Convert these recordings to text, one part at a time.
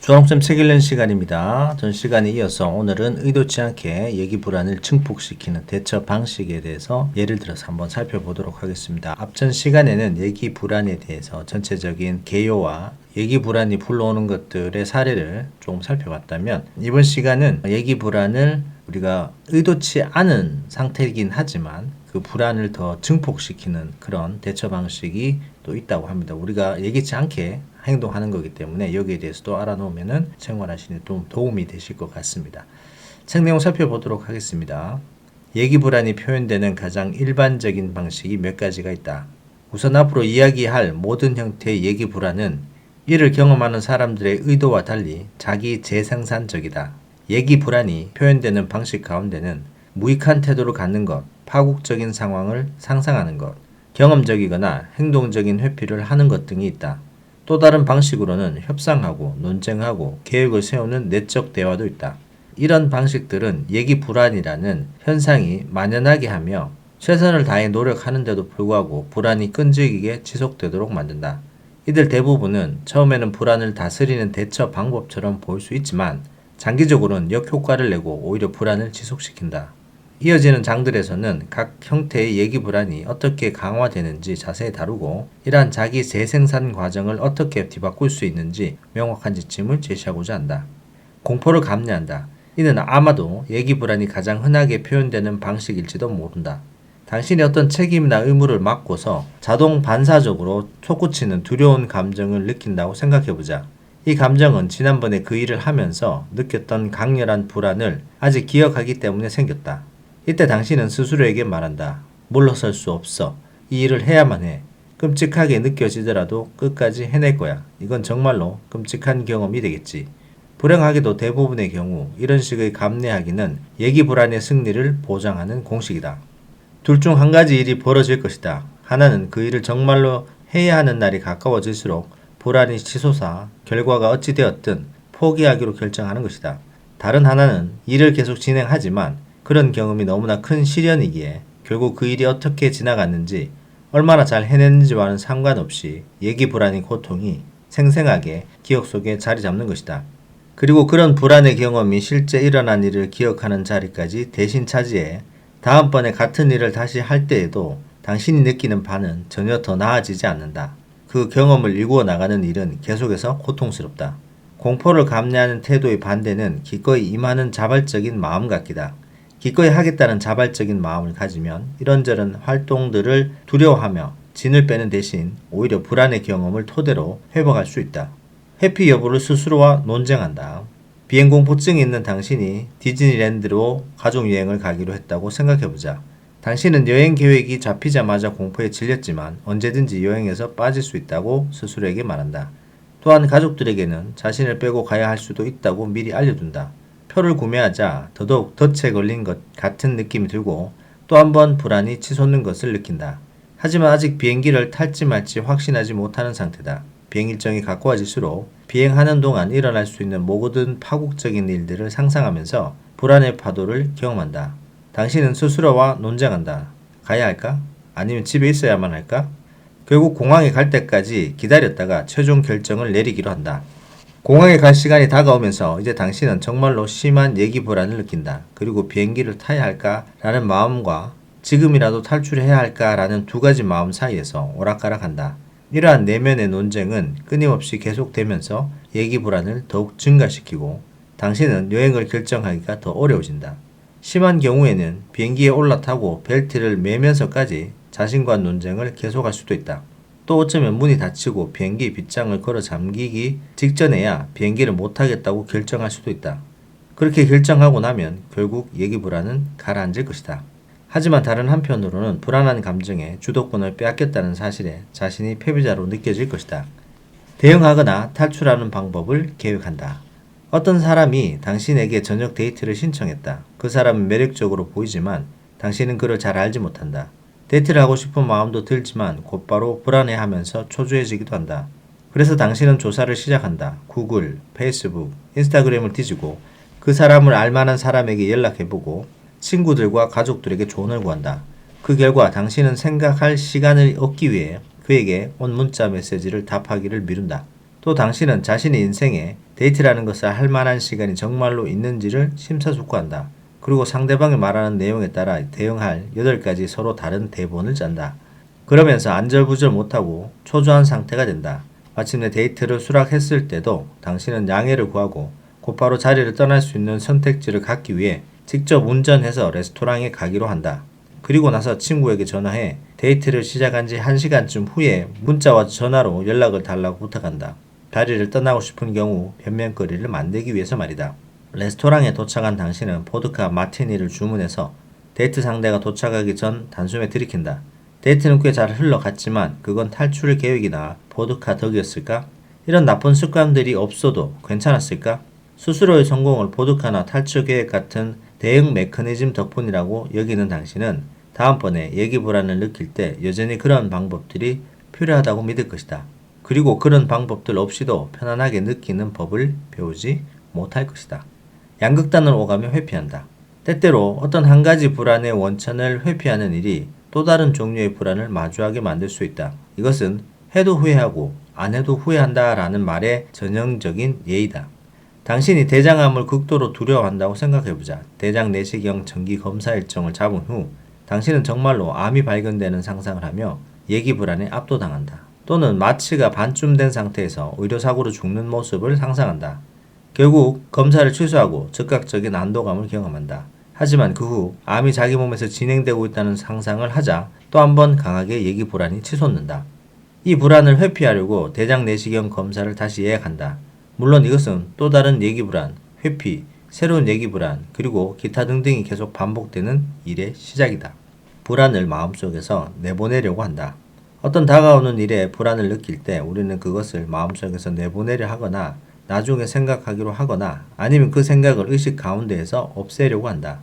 졸업쌤 책 읽는 시간입니다. 전 시간에 이어서 오늘은 의도치 않게 예기 불안을 증폭시키는 대처 방식에 대해서 예를 들어서 한번 살펴보도록 하겠습니다. 앞전 시간에는 예기 불안에 대해서 전체적인 개요와 예기 불안이 불러오는 것들의 사례를 조금 살펴봤다면, 이번 시간은 예기 불안을 우리가 의도치 않은 상태이긴 하지만 그 불안을 더 증폭시키는 그런 대처 방식이 또 있다고 합니다. 우리가 예기치 않게 행동하는 거기 때문에 여기에 대해서도 알아놓으면 생활하시는 데 도움이 되실 것 같습니다. 책 내용 살펴보도록 하겠습니다. 예기 불안이 표현되는 가장 일반적인 방식이 몇 가지가 있다. 우선 앞으로 이야기할 모든 형태의 예기 불안은 이를 경험하는 사람들의 의도와 달리 자기 재생산적이다. 예기 불안이 표현되는 방식 가운데는 무익한 태도를 갖는 것, 파국적인 상황을 상상하는 것, 경험적이거나 행동적인 회피를 하는 것 등이 있다. 또 다른 방식으로는 협상하고 논쟁하고 계획을 세우는 내적 대화도 있다. 이런 방식들은 예기 불안이라는 현상이 만연하게 하며 최선을 다해 노력하는데도 불구하고 불안이 끈질기게 지속되도록 만든다. 이들 대부분은 처음에는 불안을 다스리는 대처 방법처럼 보일 수 있지만 장기적으로는 역효과를 내고 오히려 불안을 지속시킨다. 이어지는 장들에서는 각 형태의 예기 불안이 어떻게 강화되는지 자세히 다루고 이러한 자기 재생산 과정을 어떻게 뒤바꿀 수 있는지 명확한 지침을 제시하고자 한다. 공포를 감내한다. 이는 아마도 예기 불안이 가장 흔하게 표현되는 방식일지도 모른다. 당신이 어떤 책임이나 의무를 맡고서 자동 반사적으로 솟구치는 두려운 감정을 느낀다고 생각해보자. 이 감정은 지난번에 그 일을 하면서 느꼈던 강렬한 불안을 아직 기억하기 때문에 생겼다. 이때 당신은 스스로에게 말한다. 물러설 수 없어. 이 일을 해야만 해. 끔찍하게 느껴지더라도 끝까지 해낼 거야. 이건 정말로 끔찍한 경험이 되겠지. 불행하게도 대부분의 경우 이런 식의 감내하기는 예기 불안의 승리를 보장하는 공식이다. 둘 중 한 가지 일이 벌어질 것이다. 하나는 그 일을 정말로 해야 하는 날이 가까워질수록 불안이 치솟아 결과가 어찌 되었든 포기하기로 결정하는 것이다. 다른 하나는 일을 계속 진행하지만 그런 경험이 너무나 큰 시련이기에 결국 그 일이 어떻게 지나갔는지 얼마나 잘 해냈는지와는 상관없이 예기 불안의 고통이 생생하게 기억 속에 자리 잡는 것이다. 그리고 그런 불안의 경험이 실제 일어난 일을 기억하는 자리까지 대신 차지해 다음번에 같은 일을 다시 할 때에도 당신이 느끼는 바는 전혀 더 나아지지 않는다. 그 경험을 일구어 나가는 일은 계속해서 고통스럽다. 공포를 감내하는 태도의 반대는 기꺼이 임하는 자발적인 마음 갖기다. 기꺼이 하겠다는 자발적인 마음을 가지면 이런저런 활동들을 두려워하며 진을 빼는 대신 오히려 불안의 경험을 토대로 회복할 수 있다. 회피 여부를 스스로와 논쟁한다. 비행공포증이 있는 당신이 디즈니랜드로 가족여행을 가기로 했다고 생각해보자. 당신은 여행 계획이 잡히자마자 공포에 질렸지만 언제든지 여행에서 빠질 수 있다고 스스로에게 말한다. 또한 가족들에게는 자신을 빼고 가야 할 수도 있다고 미리 알려둔다. 표를 구매하자 더더욱 덫에 걸린 것 같은 느낌이 들고 또 한 번 불안이 치솟는 것을 느낀다. 하지만 아직 비행기를 탈지 말지 확신하지 못하는 상태다. 비행 일정이 가까워질수록 비행하는 동안 일어날 수 있는 모든 파국적인 일들을 상상하면서 불안의 파도를 경험한다. 당신은 스스로와 논쟁한다. 가야 할까? 아니면 집에 있어야만 할까? 결국 공항에 갈 때까지 기다렸다가 최종 결정을 내리기로 한다. 공항에 갈 시간이 다가오면서 이제 당신은 정말로 심한 예기 불안을 느낀다. 그리고 비행기를 타야 할까라는 마음과 지금이라도 탈출해야 할까라는 두 가지 마음 사이에서 오락가락한다. 이러한 내면의 논쟁은 끊임없이 계속되면서 예기 불안을 더욱 증가시키고 당신은 여행을 결정하기가 더 어려워진다. 심한 경우에는 비행기에 올라타고 벨트를 매면서까지 자신과 논쟁을 계속할 수도 있다. 또 어쩌면 문이 닫히고 비행기 빗장을 걸어 잠기기 직전에야 비행기를 못 타겠다고 결정할 수도 있다. 그렇게 결정하고 나면 결국 예기 불안은 가라앉을 것이다. 하지만 다른 한편으로는 불안한 감정에 주도권을 빼앗겼다는 사실에 자신이 패배자로 느껴질 것이다. 대응하거나 탈출하는 방법을 계획한다. 어떤 사람이 당신에게 저녁 데이트를 신청했다. 그 사람은 매력적으로 보이지만 당신은 그를 잘 알지 못한다. 데이트를 하고 싶은 마음도 들지만 곧바로 불안해하면서 초조해지기도 한다. 그래서 당신은 조사를 시작한다. 구글, 페이스북, 인스타그램을 뒤지고 그 사람을 알만한 사람에게 연락해보고 친구들과 가족들에게 조언을 구한다. 그 결과 당신은 생각할 시간을 얻기 위해 그에게 온 문자 메시지를 답하기를 미룬다. 또 당신은 자신의 인생에 데이트라는 것을 할 만한 시간이 정말로 있는지를 심사숙고한다. 그리고 상대방이 말하는 내용에 따라 대응할 8가지 서로 다른 대본을 짠다. 그러면서 안절부절 못하고 초조한 상태가 된다. 마침내 데이트를 수락했을 때도 당신은 양해를 구하고 곧바로 자리를 떠날 수 있는 선택지를 갖기 위해 직접 운전해서 레스토랑에 가기로 한다. 그리고 나서 친구에게 전화해 데이트를 시작한 지 1시간쯤 후에 문자와 전화로 연락을 달라고 부탁한다. 자리를 떠나고 싶은 경우 변명거리를 만들기 위해서 말이다. 레스토랑에 도착한 당신은 보드카 마티니를 주문해서 데이트 상대가 도착하기 전 단숨에 들이킨다. 데이트는 꽤 잘 흘러갔지만 그건 탈출 계획이나 보드카 덕이었을까? 이런 나쁜 습관들이 없어도 괜찮았을까? 스스로의 성공을 보드카나 탈출 계획 같은 대응 메커니즘 덕분이라고 여기는 당신은 다음번에 얘기 불안을 느낄 때 여전히 그런 방법들이 필요하다고 믿을 것이다. 그리고 그런 방법들 없이도 편안하게 느끼는 법을 배우지 못할 것이다. 양극단을 오가며 회피한다. 때때로 어떤 한 가지 불안의 원천을 회피하는 일이 또 다른 종류의 불안을 마주하게 만들 수 있다. 이것은 해도 후회하고 안 해도 후회한다 라는 말의 전형적인 예이다. 당신이 대장암을 극도로 두려워한다고 생각해보자. 대장 내시경 정기 검사 일정을 잡은 후 당신은 정말로 암이 발견되는 상상을 하며 예기 불안에 압도당한다. 또는 마취가 반쯤 된 상태에서 의료사고로 죽는 모습을 상상한다. 결국 검사를 취소하고 즉각적인 안도감을 경험한다. 하지만 그 후 암이 자기 몸에서 진행되고 있다는 상상을 하자 또 한 번 강하게 예기 불안이 치솟는다. 이 불안을 회피하려고 대장 내시경 검사를 다시 예약한다. 물론 이것은 또 다른 예기 불안, 회피, 새로운 예기 불안, 그리고 기타 등등이 계속 반복되는 일의 시작이다. 불안을 마음속에서 내보내려고 한다. 어떤 다가오는 일에 불안을 느낄 때 우리는 그것을 마음속에서 내보내려 하거나 나중에 생각하기로 하거나 아니면 그 생각을 의식 가운데에서 없애려고 한다.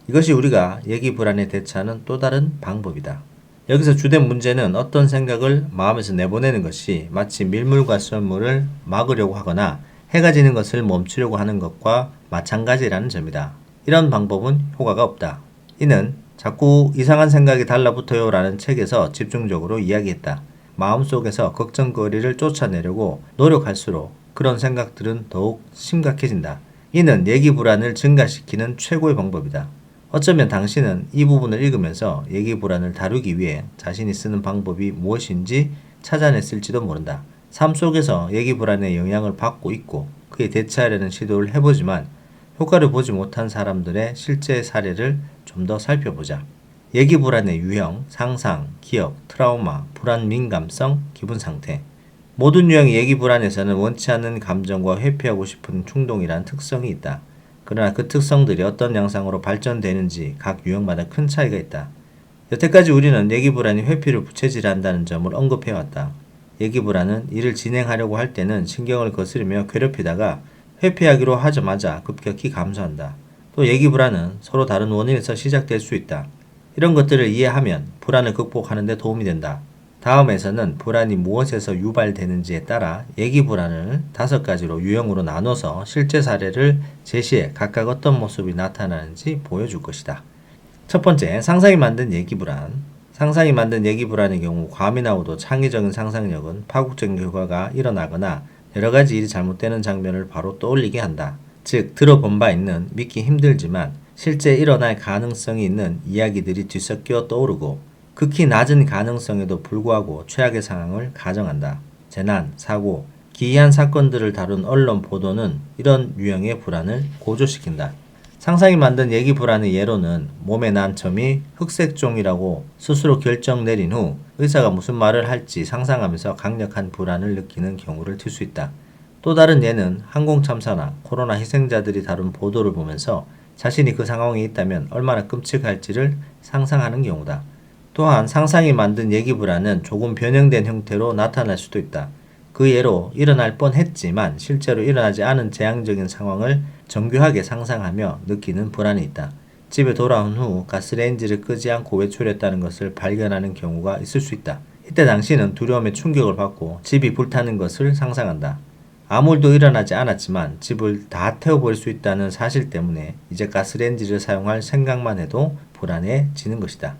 이것이 우리가 예기 불안에 대처하는 또 다른 방법이다. 여기서 주된 문제는 어떤 생각을 마음에서 내보내는 것이 마치 밀물과 썰물을 막으려고 하거나 해가 지는 것을 멈추려고 하는 것과 마찬가지라는 점이다. 이런 방법은 효과가 없다. 이는 자꾸 이상한 생각이 달라붙어요 라는 책에서 집중적으로 이야기했다. 마음속에서 걱정거리를 쫓아내려고 노력할수록 그런 생각들은 더욱 심각해진다. 이는 예기 불안을 증가시키는 최고의 방법이다. 어쩌면 당신은 이 부분을 읽으면서 예기 불안을 다루기 위해 자신이 쓰는 방법이 무엇인지 찾아냈을지도 모른다. 삶 속에서 예기 불안의 영향을 받고 있고 그에 대처하려는 시도를 해보지만 효과를 보지 못한 사람들의 실제 사례를 좀 더 살펴보자. 예기 불안의 유형, 상상, 기억, 트라우마, 불안 민감성, 기분 상태. 모든 유형의 예기 불안에서는 원치 않는 감정과 회피하고 싶은 충동이란 특성이 있다. 그러나 그 특성들이 어떤 양상으로 발전되는지 각 유형마다 큰 차이가 있다. 여태까지 우리는 예기 불안이 회피를 부채질한다는 점을 언급해왔다. 예기 불안은 일을 진행하려고 할 때는 신경을 거스르며 괴롭히다가 회피하기로 하자마자 급격히 감소한다. 또 예기 불안은 서로 다른 원인에서 시작될 수 있다. 이런 것들을 이해하면 불안을 극복하는 데 도움이 된다. 다음에서는 불안이 무엇에서 유발되는지에 따라 예기 불안을 5가지로 유형으로 나눠서 실제 사례를 제시해 각각 어떤 모습이 나타나는지 보여줄 것이다. 첫 번째, 상상이 만든 예기 불안. 상상이 만든 예기 불안의 경우 과민하고도 창의적인 상상력은 파국적인 결과가 일어나거나 여러가지 일이 잘못되는 장면을 바로 떠올리게 한다. 즉, 들어본 바 있는 믿기 힘들지만 실제 일어날 가능성이 있는 이야기들이 뒤섞여 떠오르고 극히 낮은 가능성에도 불구하고 최악의 상황을 가정한다. 재난, 사고, 기이한 사건들을 다룬 언론 보도는 이런 유형의 불안을 고조시킨다. 상상이 만든 예기 불안의 예로는 몸에 난 점이 흑색종이라고 스스로 결정 내린 후 의사가 무슨 말을 할지 상상하면서 강력한 불안을 느끼는 경우를 들 수 있다. 또 다른 예는 항공참사나 코로나 희생자들이 다룬 보도를 보면서 자신이 그 상황에 있다면 얼마나 끔찍할지를 상상하는 경우다. 또한 상상이 만든 예기 불안은 조금 변형된 형태로 나타날 수도 있다. 그 예로 일어날 뻔했지만 실제로 일어나지 않은 재앙적인 상황을 정교하게 상상하며 느끼는 불안이 있다. 집에 돌아온 후 가스레인지를 끄지 않고 외출했다는 것을 발견하는 경우가 있을 수 있다. 이때 당신은 두려움에 충격을 받고 집이 불타는 것을 상상한다. 아무 일도 일어나지 않았지만 집을 다 태워버릴 수 있다는 사실 때문에 이제 가스레인지를 사용할 생각만 해도 불안해지는 것이다.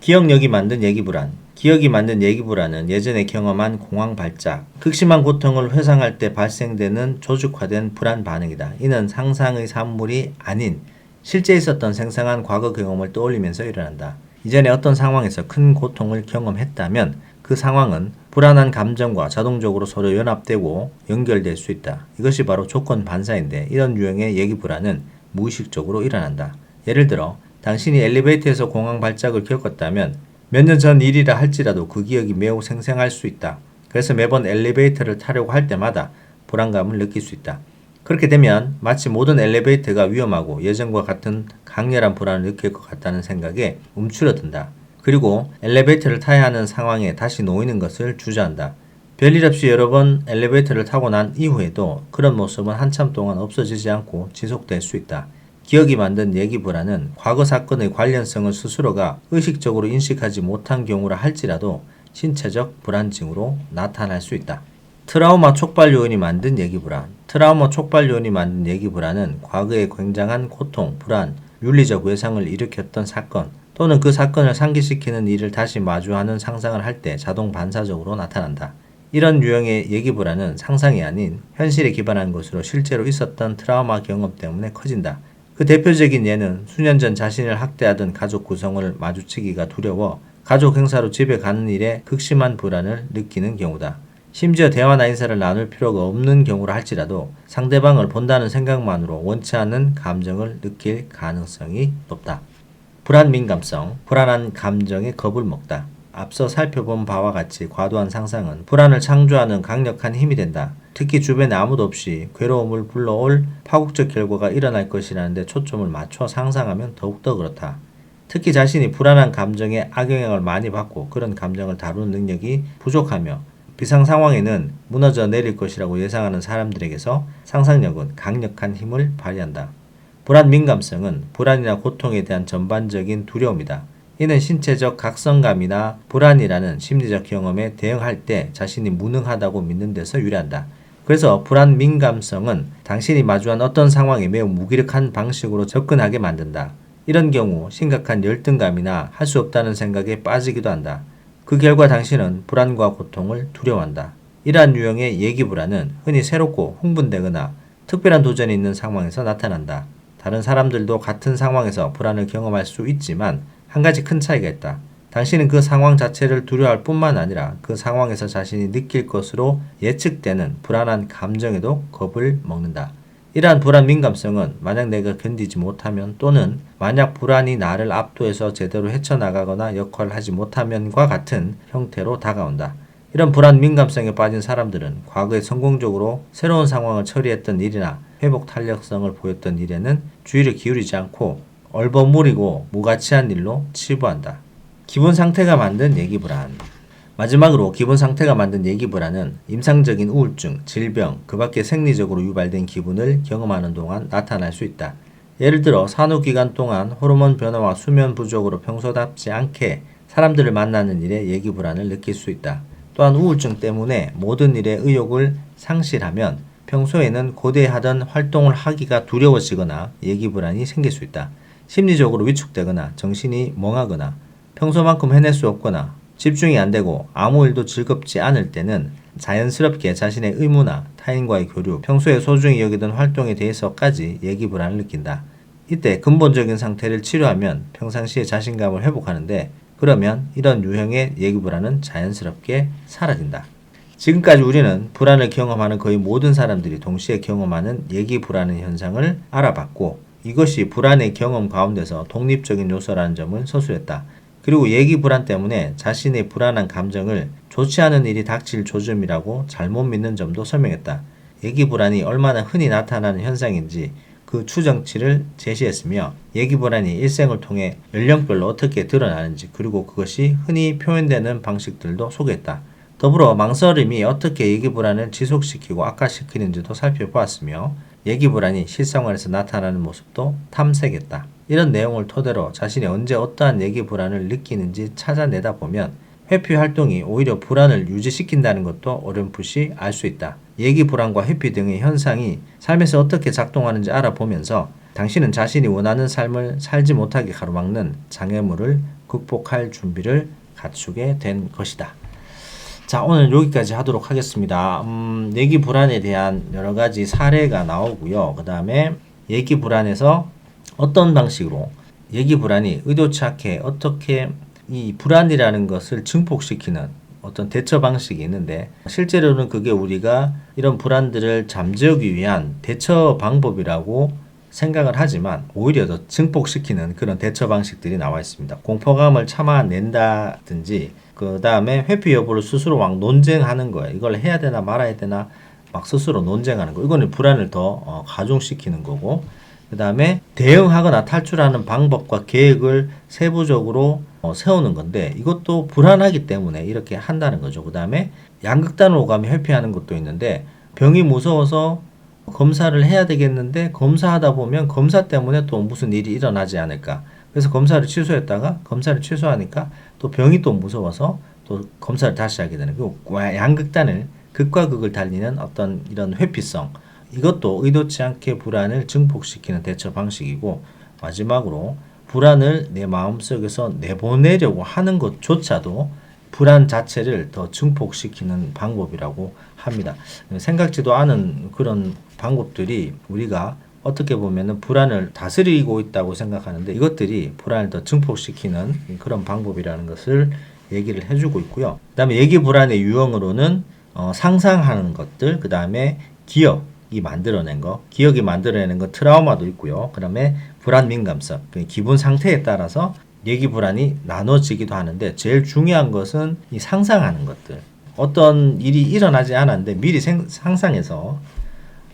기억력이 만든 얘기불안. 기억이 만든 얘기불안은 예전에 경험한 공황 발작, 극심한 고통을 회상할 때 발생되는 조직화된 불안 반응이다. 이는 상상의 산물이 아닌 실제 있었던 생생한 과거 경험을 떠올리면서 일어난다. 이전에 어떤 상황에서 큰 고통을 경험했다면 그 상황은 불안한 감정과 자동적으로 서로 연합되고 연결될 수 있다. 이것이 바로 조건 반사인데 이런 유형의 얘기불안은 무의식적으로 일어난다. 예를 들어 당신이 엘리베이터에서 공황 발작을 겪었다면 몇 년 전 일이라 할지라도 그 기억이 매우 생생할 수 있다. 그래서 매번 엘리베이터를 타려고 할 때마다 불안감을 느낄 수 있다. 그렇게 되면 마치 모든 엘리베이터가 위험하고 예전과 같은 강렬한 불안을 느낄 것 같다는 생각에 움츠러든다. 그리고 엘리베이터를 타야 하는 상황에 다시 놓이는 것을 주저한다. 별일 없이 여러 번 엘리베이터를 타고 난 이후에도 그런 모습은 한참 동안 없어지지 않고 지속될 수 있다. 기억이 만든 얘기불안은 과거 사건의 관련성을 스스로가 의식적으로 인식하지 못한 경우라 할지라도 신체적 불안증으로 나타날 수 있다. 트라우마 촉발 요인이 만든 얘기불안. 트라우마 촉발 요인이 만든 얘기불안은 과거에 굉장한 고통, 불안, 윤리적 외상을 일으켰던 사건 또는 그 사건을 상기시키는 일을 다시 마주하는 상상을 할 때 자동 반사적으로 나타난다. 이런 유형의 얘기불안은 상상이 아닌 현실에 기반한 것으로 실제로 있었던 트라우마 경험 때문에 커진다. 그 대표적인 예는 수년 전 자신을 학대하던 가족 구성원을 마주치기가 두려워 가족 행사로 집에 가는 일에 극심한 불안을 느끼는 경우다. 심지어 대화나 인사를 나눌 필요가 없는 경우라 할지라도 상대방을 본다는 생각만으로 원치 않는 감정을 느낄 가능성이 높다. 불안 민감성, 불안한 감정에 겁을 먹다. 앞서 살펴본 바와 같이 과도한 상상은 불안을 창조하는 강력한 힘이 된다. 특히 주변에 아무도 없이 괴로움을 불러올 파국적 결과가 일어날 것이라는 데 초점을 맞춰 상상하면 더욱더 그렇다. 특히 자신이 불안한 감정에 악영향을 많이 받고 그런 감정을 다루는 능력이 부족하며 비상 상황에는 무너져 내릴 것이라고 예상하는 사람들에게서 상상력은 강력한 힘을 발휘한다. 불안 민감성은 불안이나 고통에 대한 전반적인 두려움이다. 이는 신체적 각성감이나 불안이라는 심리적 경험에 대응할 때 자신이 무능하다고 믿는 데서 유래한다. 그래서 불안 민감성은 당신이 마주한 어떤 상황에 매우 무기력한 방식으로 접근하게 만든다. 이런 경우 심각한 열등감이나 할 수 없다는 생각에 빠지기도 한다. 그 결과 당신은 불안과 고통을 두려워한다. 이러한 유형의 얘기불안은 흔히 새롭고 흥분되거나 특별한 도전이 있는 상황에서 나타난다. 다른 사람들도 같은 상황에서 불안을 경험할 수 있지만 한 가지 큰 차이가 있다. 당신은 그 상황 자체를 두려워할 뿐만 아니라 그 상황에서 자신이 느낄 것으로 예측되는 불안한 감정에도 겁을 먹는다. 이러한 불안 민감성은 만약 내가 견디지 못하면 또는 만약 불안이 나를 압도해서 제대로 헤쳐나가거나 역할을 하지 못하면과 같은 형태로 다가온다. 이런 불안 민감성에 빠진 사람들은 과거에 성공적으로 새로운 상황을 처리했던 일이나 회복 탄력성을 보였던 일에는 주의를 기울이지 않고 얼버무리고 무가치한 일로 치부한다. 기분 상태가 만든 얘기불안. 마지막으로 기분 상태가 만든 얘기불안은 임상적인 우울증, 질병, 그 밖에 생리적으로 유발된 기분을 경험하는 동안 나타날 수 있다. 예를 들어 산후기간 동안 호르몬 변화와 수면 부족으로 평소답지 않게 사람들을 만나는 일에 얘기불안을 느낄 수 있다. 또한 우울증 때문에 모든 일에 의욕을 상실하면 평소에는 고대하던 활동을 하기가 두려워지거나 얘기불안이 생길 수 있다. 심리적으로 위축되거나 정신이 멍하거나 평소만큼 해낼 수 없거나 집중이 안 되고 아무 일도 즐겁지 않을 때는 자연스럽게 자신의 의무나 타인과의 교류, 평소에 소중히 여기던 활동에 대해서까지 얘기불안을 느낀다. 이때 근본적인 상태를 치료하면 평상시에 자신감을 회복하는데 그러면 이런 유형의 얘기불안은 자연스럽게 사라진다. 지금까지 우리는 불안을 경험하는 거의 모든 사람들이 동시에 경험하는 얘기불안의 현상을 알아봤고 이것이 불안의 경험 가운데서 독립적인 요소라는 점을 서술했다. 그리고 얘기불안 때문에 자신의 불안한 감정을 좋지 않은 일이 닥칠 조짐이라고 잘못 믿는 점도 설명했다. 얘기불안이 얼마나 흔히 나타나는 현상인지 그 추정치를 제시했으며 얘기불안이 일생을 통해 연령별로 어떻게 드러나는지 그리고 그것이 흔히 표현되는 방식들도 소개했다. 더불어 망설임이 어떻게 얘기불안을 지속시키고 악화시키는지도 살펴보았으며 얘기불안이 실생활에서 나타나는 모습도 탐색했다. 이런 내용을 토대로 자신이 언제 어떠한 얘기불안을 느끼는지 찾아내다 보면 회피 활동이 오히려 불안을 유지시킨다는 것도 어렴풋이 알 수 있다. 얘기불안과 회피 등의 현상이 삶에서 어떻게 작동하는지 알아보면서 당신은 자신이 원하는 삶을 살지 못하게 가로막는 장애물을 극복할 준비를 갖추게 된 것이다. 자, 오늘 여기까지 하도록 하겠습니다. 얘기 불안에 대한 여러 가지 사례가 나오고요. 그 다음에 얘기 불안에서 어떤 방식으로 얘기 불안이 의도치 않게 어떻게 이 불안이라는 것을 증폭시키는 어떤 대처 방식이 있는데, 실제로는 그게 우리가 이런 불안들을 잠재우기 위한 대처 방법이라고 생각을 하지만 오히려 더 증폭시키는 그런 대처 방식들이 나와 있습니다. 공포감을 참아낸다든지, 그 다음에 회피 여부를 스스로 막 논쟁하는 거예요. 이걸 해야 되나 말아야 되나 막 스스로 논쟁하는 거. 이거는 불안을 더 가중시키는 거고, 그 다음에 대응하거나 탈출하는 방법과 계획을 세부적으로 세우는 건데, 이것도 불안하기 때문에 이렇게 한다는 거죠. 그 다음에 양극단 오감이 회피하는 것도 있는데, 병이 무서워서 검사를 해야 되겠는데 검사하다 보면 검사 때문에 또 무슨 일이 일어나지 않을까. 그래서 검사를 취소했다가 검사를 취소하니까 또 병이 또 무서워서 또 검사를 다시 하게 되는 그 양극단을 극과 극을 달리는 어떤 이런 회피성, 이것도 의도치 않게 불안을 증폭시키는 대처 방식이고, 마지막으로 불안을 내 마음속에서 내보내려고 하는 것조차도 불안 자체를 더 증폭시키는 방법이라고 합니다. 생각지도 않은 그런 방법들이 우리가 어떻게 보면은 불안을 다스리고 있다고 생각하는데, 이것들이 불안을 더 증폭시키는 그런 방법이라는 것을 얘기를 해주고 있고요. 그 다음에 얘기 불안의 유형으로는 상상하는 것들, 그 다음에 기억이 만들어낸 거, 기억이 만들어내는 건 트라우마도 있고요. 그 다음에 불안 민감성, 기분 상태에 따라서 얘기 불안이 나눠지기도 하는데, 제일 중요한 것은 이 상상하는 것들. 어떤 일이 일어나지 않았는데 미리 상상해서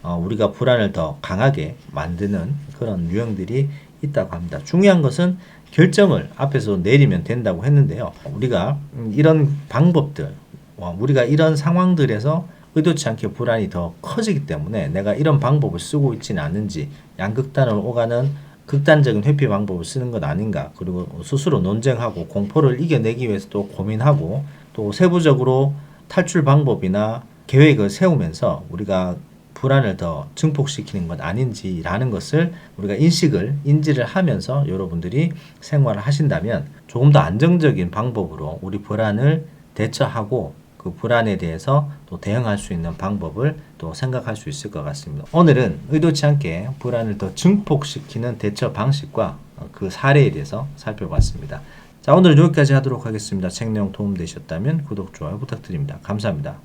우리가 불안을 더 강하게 만드는 그런 유형들이 있다고 합니다. 중요한 것은 결정을 앞에서 내리면 된다고 했는데요. 우리가 이런 방법들, 우리가 이런 상황들에서 의도치 않게 불안이 더 커지기 때문에 내가 이런 방법을 쓰고 있지는 않은지, 양극단을 오가는 극단적인 회피 방법을 쓰는 것 아닌가, 그리고 스스로 논쟁하고 공포를 이겨내기 위해서 또 고민하고, 또 세부적으로 탈출 방법이나 계획을 세우면서 우리가 불안을 더 증폭시키는 것 아닌지라는 것을 우리가 인지를 하면서 여러분들이 생활을 하신다면 조금 더 안정적인 방법으로 우리 불안을 대처하고 그 불안에 대해서 또 대응할 수 있는 방법을 또 생각할 수 있을 것 같습니다. 오늘은 의도치 않게 불안을 더 증폭시키는 대처 방식과 그 사례에 대해서 살펴봤습니다. 자, 오늘 여기까지 하도록 하겠습니다. 책 내용 도움되셨다면 구독, 좋아요 부탁드립니다. 감사합니다.